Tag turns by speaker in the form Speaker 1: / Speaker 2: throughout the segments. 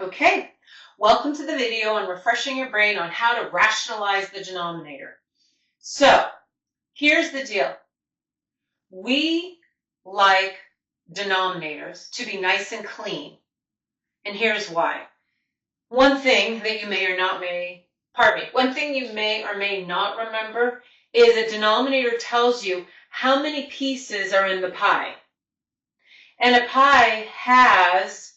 Speaker 1: Okay, welcome to the video on refreshing your brain on how to rationalize the denominator. So, here's the deal. We like denominators to be nice and clean, and here's why. One thing you may or may not remember is a denominator tells you how many pieces are in the pie. And a pie has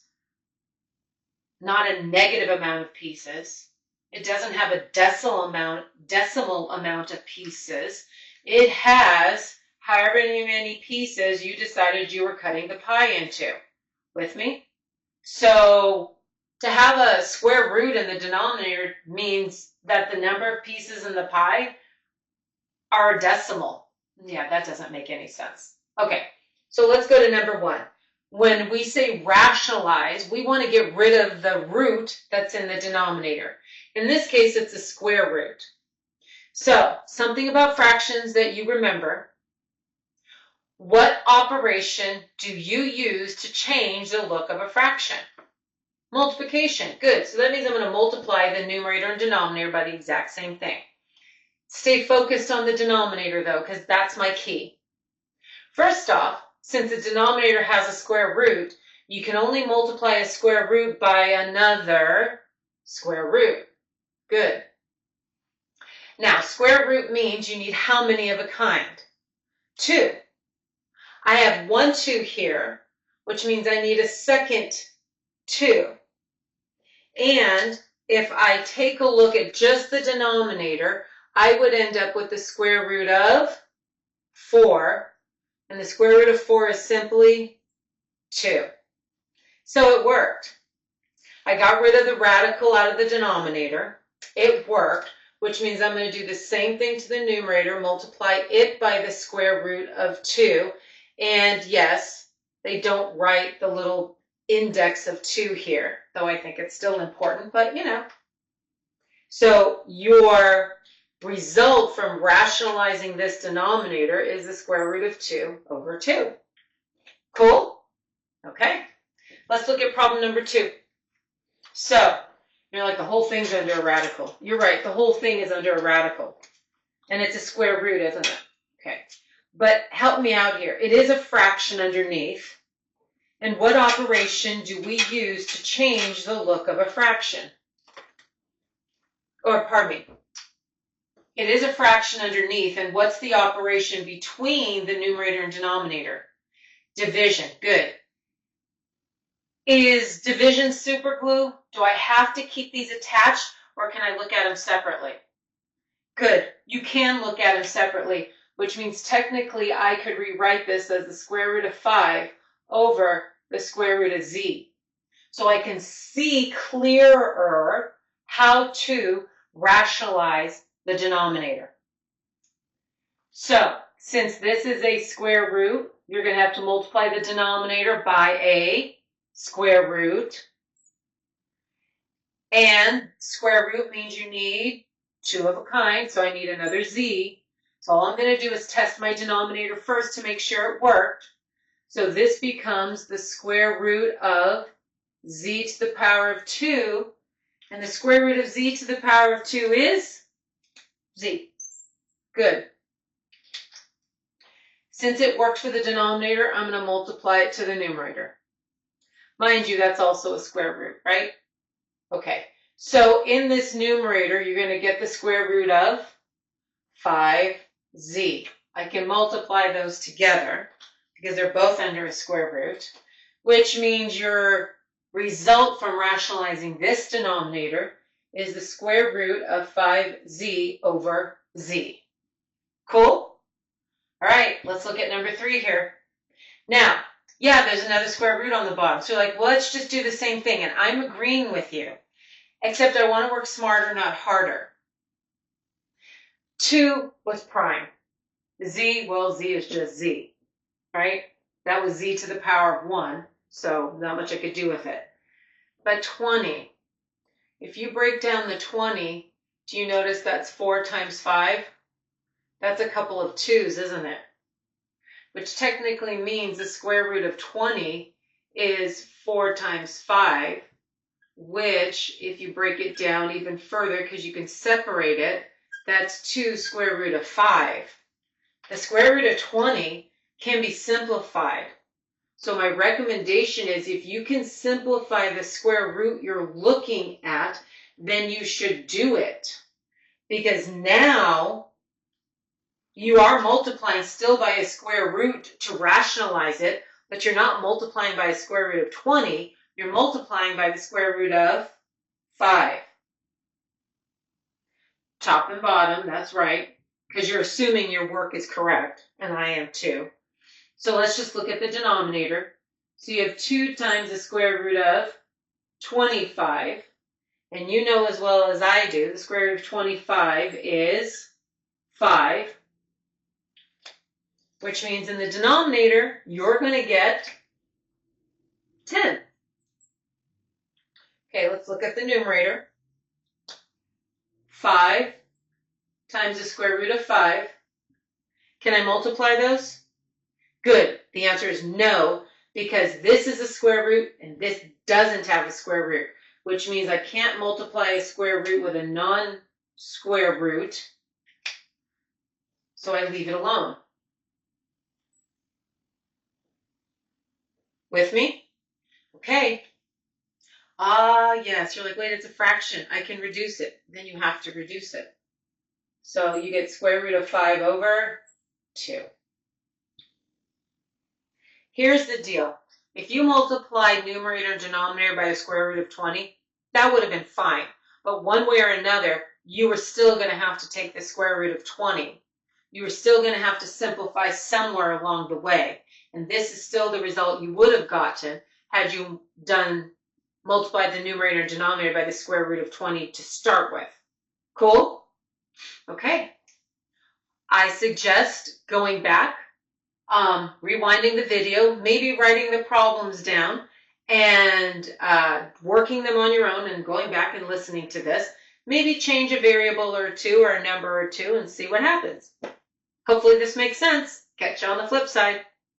Speaker 1: not a negative amount of pieces. It doesn't have a decimal amount of pieces. It has however many pieces you decided you were cutting the pie into. With me? So to have a square root in the denominator means that the number of pieces in the pie are a decimal. Yeah, that doesn't make any sense. Okay, so let's go to number one. When we say rationalize, we want to get rid of the root that's in the denominator. In this case, it's a square root. So, something about fractions that you remember. What operation do you use to change the look of a fraction? Multiplication. Good. So that means I'm going to multiply the numerator and denominator by the exact same thing. Stay focused on the denominator, though, because that's my key. First off, since the denominator has a square root, you can only multiply a square root by another square root. Good. Now, square root means you need how many of a kind? 2. I have 1 2 here, which means I need a second 2. And if I take a look at just the denominator, I would end up with the square root of 4. And the square root of 4 is simply 2. So it worked. I got rid of the radical out of the denominator. It worked, which means I'm going to do the same thing to the numerator, multiply it by the square root of 2. And yes, they don't write the little index of 2 here, though I think it's still important, but you know. So your result from rationalizing this denominator is the square root of 2 over 2. Cool? Okay. Let's look at problem number 2. So, you're like, the whole thing's under a radical. You're right, the whole thing is under a radical. And it's a square root, isn't it? Okay. But help me out here. It is a fraction underneath. And what operation do we use to change the look of a fraction? Or, pardon me. It is a fraction underneath, and what's the operation between the numerator and denominator? Division. Good. Is division super glue? Do I have to keep these attached, or can I look at them separately? Good. You can look at them separately, which means technically I could rewrite this as the square root of 5 over the square root of z. So I can see clearer how to rationalize the denominator. So, since this is a square root, you're going to have to multiply the denominator by a square root. And square root means you need 2 of a kind, so I need another z. So all I'm going to do is test my denominator first to make sure it worked. So this becomes the square root of z to the power of 2. And the square root of z to the power of 2 is z. Good. Since it worked for the denominator, I'm going to multiply it to the numerator. Mind you, that's also a square root, right? Okay. So in this numerator, you're going to get the square root of 5z. I can multiply those together because they're both under a square root, which means your result from rationalizing this denominator is the square root of 5z over z. Cool? All right, let's look at number 3 here. Now, yeah, there's another square root on the bottom. So you're like, well, let's just do the same thing. And I'm agreeing with you, except I want to work smarter, not harder. 2 was prime. Z, well, z is just z, right? That was z to the power of 1, so not much I could do with it. But 20, if you break down the 20, do you notice that's 4 times 5? That's a couple of 2's, isn't it? Which technically means the square root of 20 is 4 times 5, which, if you break it down even further, because you can separate it, that's 2 square root of 5. The square root of 20 can be simplified. So my recommendation is if you can simplify the square root you're looking at, then you should do it. Because now you are multiplying still by a square root to rationalize it, but you're not multiplying by a square root of 20. You're multiplying by the square root of 5. Top and bottom, that's right, because you're assuming your work is correct, and I am too. So let's just look at the denominator. So you have 2 times the square root of 25, and you know as well as I do, the square root of 25 is 5, which means in the denominator, you're going to get 10. Okay, let's look at the numerator. 5 times the square root of 5. Can I multiply those? Good. The answer is no, because this is a square root and this doesn't have a square root, which means I can't multiply a square root with a non-square root, so I leave it alone. With me? Okay. Yes, you're like, wait, it's a fraction. I can reduce it. Then you have to reduce it. So you get square root of 5 over 2. Here's the deal. If you multiply numerator and denominator by the square root of 20, that would have been fine. But one way or another, you were still going to have to take the square root of 20. You were still going to have to simplify somewhere along the way. And this is still the result you would have gotten had you multiplied the numerator and denominator by the square root of 20 to start with. Cool? Okay. I suggest going back, rewinding the video, maybe writing the problems down and working them on your own and going back and listening to this. Maybe change a variable or two or a number or two and see what happens. Hopefully this makes sense. Catch you on the flip side.